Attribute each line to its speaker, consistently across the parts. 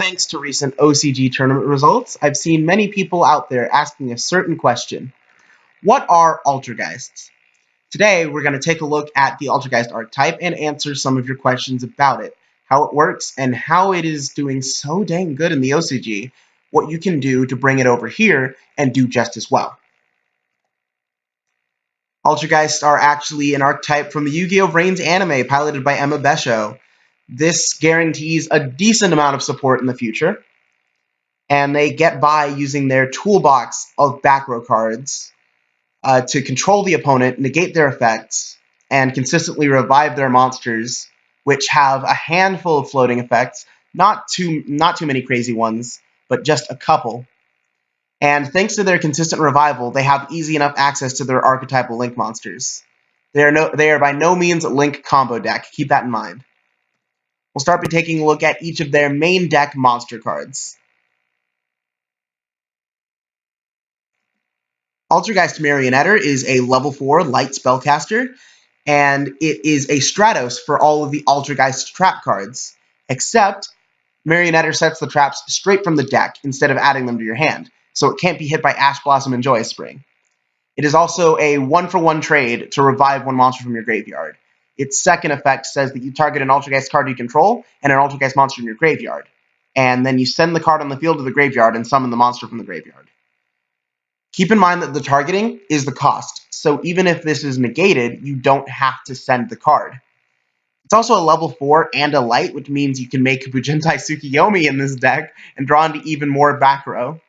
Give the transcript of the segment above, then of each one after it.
Speaker 1: thanks to recent OCG tournament results, I've seen many people out there asking a certain question. What are Altergeists? Today, we're going to take a look at the Altergeist archetype and answer some of your questions about it, how it works, and how it is doing so dang good in the OCG, what you can do to bring it over here and do just as well. Altergeists are actually an archetype from the Yu-Gi-Oh! Vrains anime piloted by Emma Besho. This guarantees a decent amount of support in the future, and they get by using their toolbox of back row cards to control the opponent, negate their effects, and consistently revive their monsters, which have a handful of floating effects, not too many crazy ones, but just a couple. And thanks to their consistent revival, they have easy enough access to their archetypal link monsters. They are by no means a link combo deck, keep that in mind. We'll start by taking a look at each of their main deck monster cards. Altergeist Marionetter is a level 4 light spellcaster, and it is a Stratos for all of the Altergeist trap cards, except Marionetter sets the traps straight from the deck instead of adding them to your hand, so it can't be hit by Ash Blossom and Joyous Spring. It is also a 1-for-1 trade to revive one monster from your graveyard. Its second effect says that you target an Altergeist card you control and an Altergeist monster in your graveyard, and then you send the card on the field to the graveyard and summon the monster from the graveyard. Keep in mind that the targeting is the cost, so even if this is negated, you don't have to send the card. It's also a level 4 and a light, which means you can make Bujintai Tsukiyomi in this deck and draw into even more back row.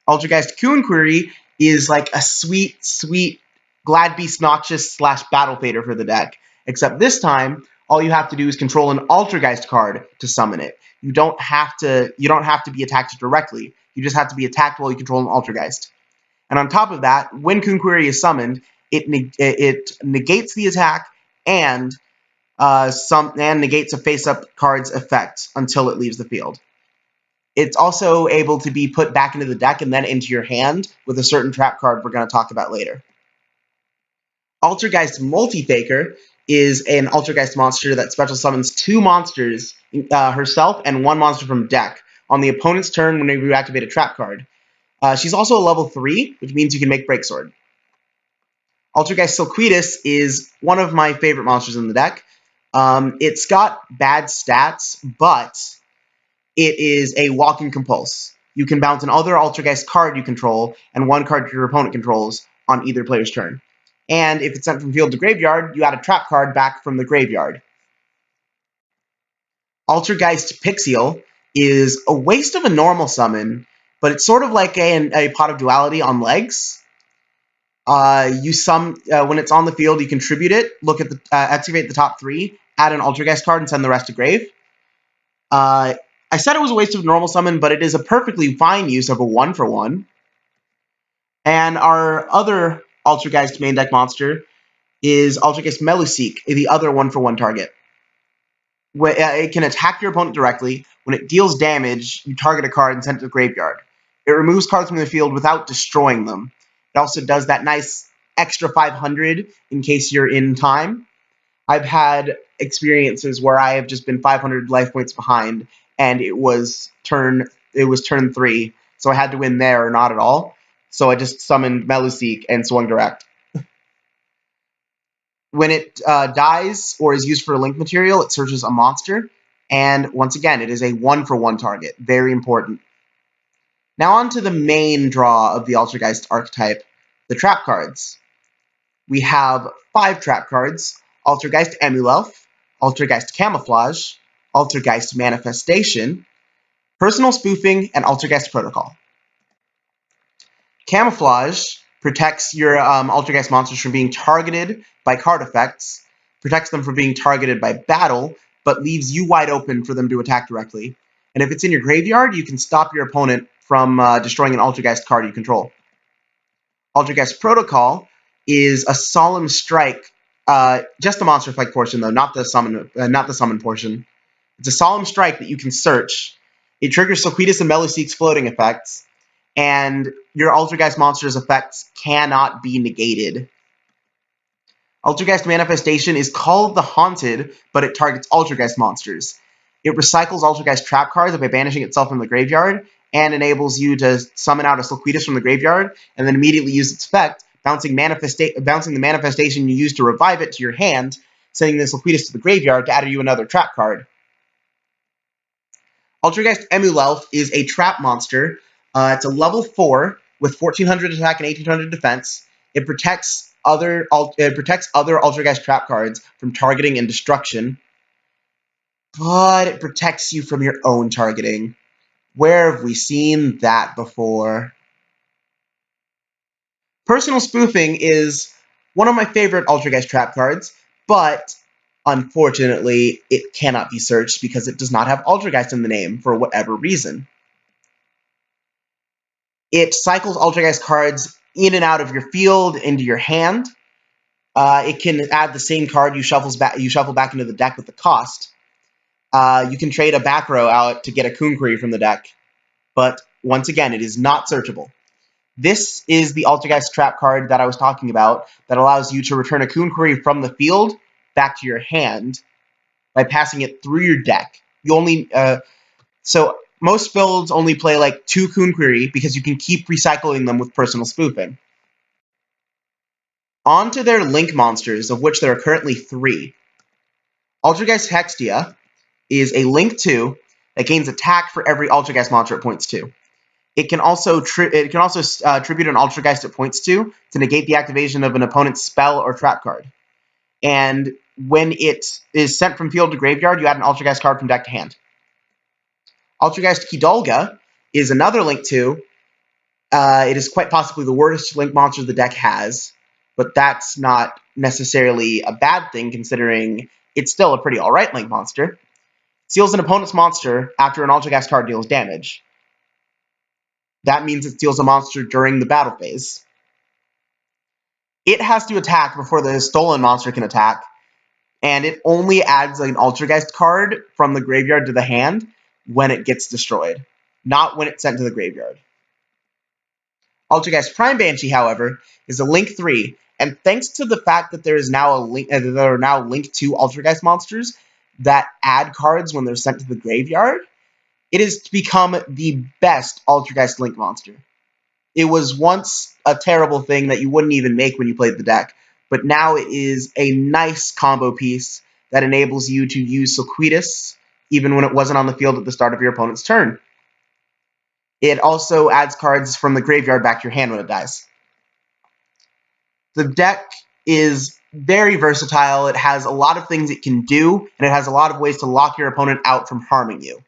Speaker 1: Altergeist Kuunquiri is like a sweet, sweet Gladbeast Noxious / Battle Fader for the deck, except this time, all you have to do is control an Altergeist card to summon it. You don't have to be attacked directly. You just have to be attacked while you control an Altergeist. And on top of that, when Kuunquiri is summoned, it negates the attack and negates a face-up card's effect until it leaves the field. It's also able to be put back into the deck and then into your hand with a certain trap card we're going to talk about later. Altergeist Multi-Faker is an Altergeist monster that special summons 2 monsters, herself and 1 monster from deck, on the opponent's turn whenever you activate a trap card. She's also a level 3, which means you can make Breaksword. Altergeist Silquidus is one of my favorite monsters in the deck. It's got bad stats, but it is a walking compulse. You can bounce another Altergeist card you control and 1 card your opponent controls on either player's turn. And if it's sent from field to graveyard, you add a trap card back from the graveyard. Altergeist Pixiel is a waste of a normal summon, but it's sort of like a Pot of Duality on legs. When it's on the field, you contribute it, look at activate the top 3, add an Altergeist card, and send the rest to grave. I said it was a waste of a normal summon, but it is a perfectly fine use of a 1-for-1. And our other Altergeist main deck monster is Altergeist Meluseek, the other 1-for-1 target. It can attack your opponent directly. When it deals damage, you target a card and send it to the graveyard. It removes cards from the field without destroying them. It also does that nice extra 500 in case you're in time. I've had experiences where I have just been 500 life points behind, and it was turn 3, so I had to win there or not at all. So I just summoned Meluseek and swung direct. When it dies or is used for a link material, it searches a monster. And once again, it is a 1-for-1 target. Very important. Now on to the main draw of the Altergeist archetype, the trap cards. We have 5 trap cards: Altergeist Emulelf, Altergeist Camouflage, Altergeist Manifestation, Personal Spoofing, and Altergeist Protocol. Camouflage protects your Altergeist monsters from being targeted by card effects, protects them from being targeted by battle, but leaves you wide open for them to attack directly. And if it's in your graveyard, you can stop your opponent from destroying an Altergeist card you control. Altergeist Protocol is a Solemn Strike, just the monster effect portion though, not the summon portion. It's a Solemn Strike that you can search. It triggers Silquidus and Meluseek's floating effects, and your Altergeist monster's effects cannot be negated. Altergeist Manifestation is called the Haunted, but it targets Altergeist monsters. It recycles Altergeist trap cards by banishing itself from the graveyard, and enables you to summon out a Sulquidus from the graveyard, and then immediately use its effect, bouncing the manifestation you used to revive it to your hand, sending the Sulquidus to the graveyard to add you another trap card. Altergeist Emulelf is a trap monster. It's a level 4 with 1400 attack and 1800 defense. It protects other Altergeist trap cards from targeting and destruction, but it protects you from your own targeting. Where have we seen that before? Personal Spoofing is one of my favorite Altergeist trap cards, but unfortunately, it cannot be searched because it does not have Altergeist in the name for whatever reason. It cycles Altergeist cards in and out of your field into your hand. It can add the same card you shuffle back into the deck with the cost. You can trade a back row out to get a Coon Query from the deck, but once again, it is not searchable. This is the Altergeist trap card that I was talking about that allows you to return a Coon Query from the field back to your hand by passing it through your deck. You only so most builds only play like 2 Coon Query because you can keep recycling them with Personal Spoofing. On to their link monsters, of which there are currently 3. Altergeist Hextia is a link 2 that gains attack for every Altergeist monster it points to. It can also tribute an Altergeist it points to negate the activation of an opponent's spell or trap card. And when it is sent from field to graveyard, you add an Altergeist card from deck to hand. Altergeist Kidolga is another link 2. It is quite possibly the worst link monster the deck has, but that's not necessarily a bad thing considering it's still a pretty alright link monster. Seals an opponent's monster after an Altergeist card deals damage. That means it steals a monster during the battle phase. It has to attack before the stolen monster can attack, and it only adds an Altergeist card from the graveyard to the hand when it gets destroyed, not when it's sent to the graveyard. Altergeist Prime Banshee, however, is a link 3, and thanks to the fact that there are now link 2 Altergeist monsters that add cards when they're sent to the graveyard, it has become the best Altergeist link monster. It was once a terrible thing that you wouldn't even make when you played the deck, but now it is a nice combo piece that enables you to use Sulquidus even when it wasn't on the field at the start of your opponent's turn. It also adds cards from the graveyard back to your hand when it dies. The deck is very versatile. It has a lot of things it can do, and it has a lot of ways to lock your opponent out from harming you.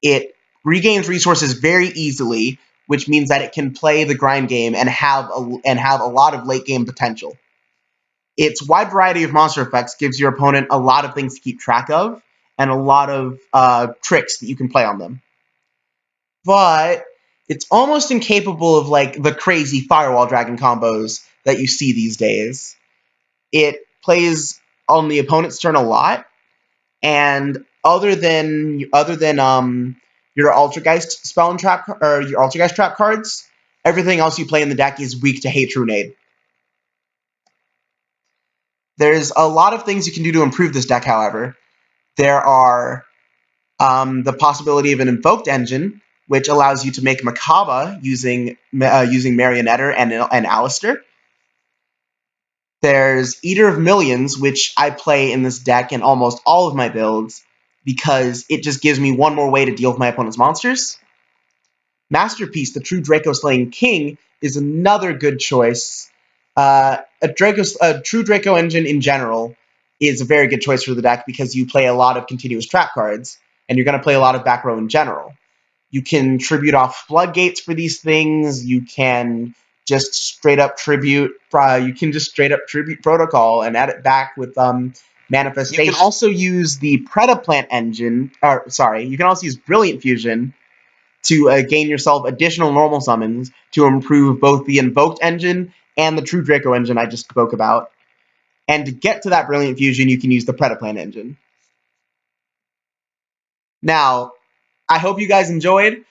Speaker 1: It regains resources very easily, which means that it can play the grind game and have a lot of late game potential. Its wide variety of monster effects gives your opponent a lot of things to keep track of and a lot of tricks that you can play on them. But it's almost incapable of like the crazy Firewall Dragon combos that you see these days. It plays on the opponent's turn a lot, and other than your Altergeist spell and trap or your Altergeist trap cards, everything else you play in the deck is weak to Hate Trunade. There's a lot of things you can do to improve this deck, however. There are the possibility of an Invoked Engine, which allows you to make Makaba using Marionetter and Alistair. There's Eater of Millions, which I play in this deck in almost all of my builds, because it just gives me one more way to deal with my opponent's monsters. Masterpiece, the True Draco Slaying King, is another good choice. A True Draco engine in general is a very good choice for the deck because you play a lot of continuous trap cards, and you're going to play a lot of back row in general. You can tribute off floodgates for these things. You can just straight up tribute. Protocol and add it back with manifestation. You can also use the Predaplant engine. You can also use Brilliant Fusion to gain yourself additional normal summons to improve both the Invoked engine and the True Draco engine I just spoke about. And to get to that Brilliant Fusion, you can use the Predaplant engine. Now, I hope you guys enjoyed.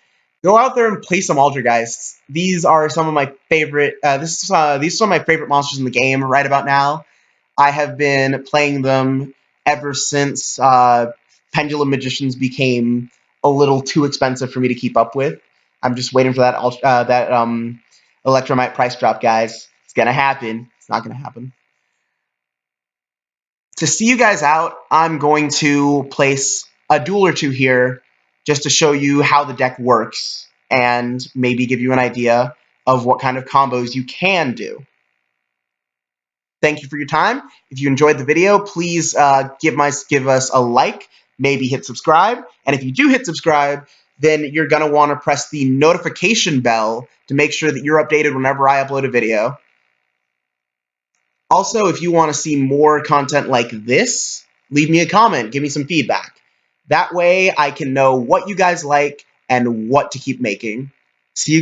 Speaker 1: Go out there and play some Altergeists. These are some of my favorite. These are some of my favorite monsters in the game right about now. I have been playing them ever since Pendulum Magicians became a little too expensive for me to keep up with. I'm just waiting for that Electromite price drop, guys. It's gonna happen. It's not gonna happen. To see you guys out, I'm going to place a duel or two here just to show you how the deck works and maybe give you an idea of what kind of combos you can do. Thank you for your time. If you enjoyed the video, please give us a like, maybe hit subscribe. And if you do hit subscribe, then you're going to want to press the notification bell to make sure that you're updated whenever I upload a video. Also, if you want to see more content like this, leave me a comment, give me some feedback. That way I can know what you guys like and what to keep making. See you.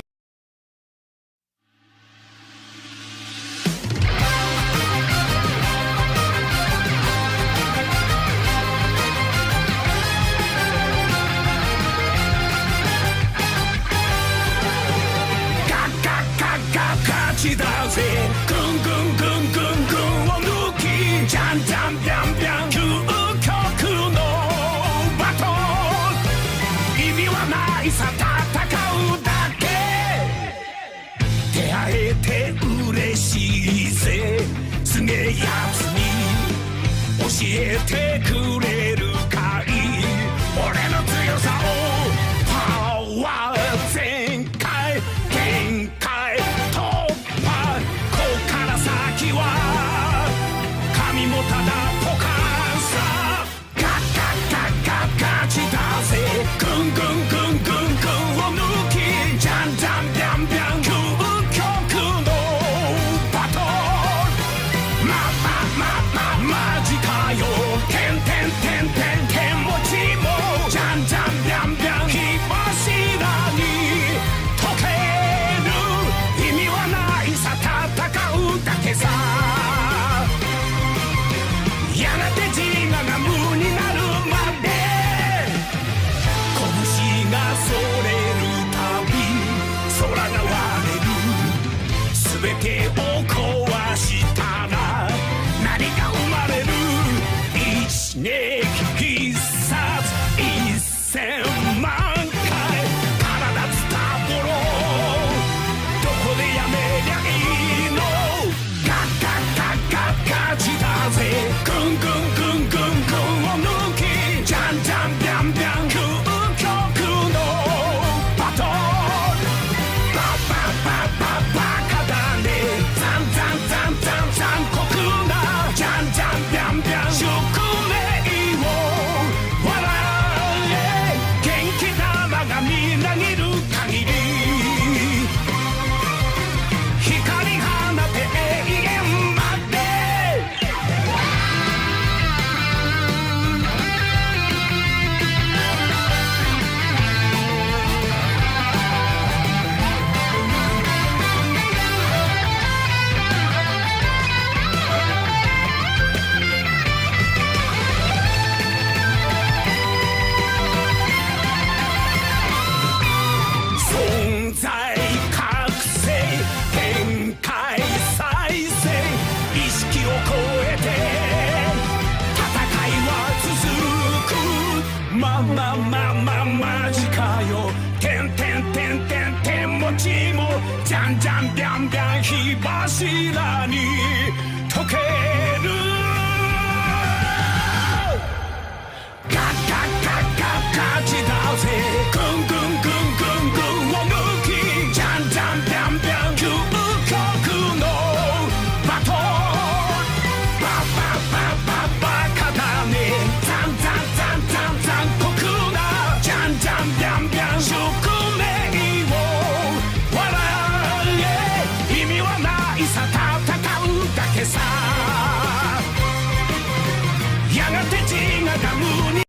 Speaker 2: Satan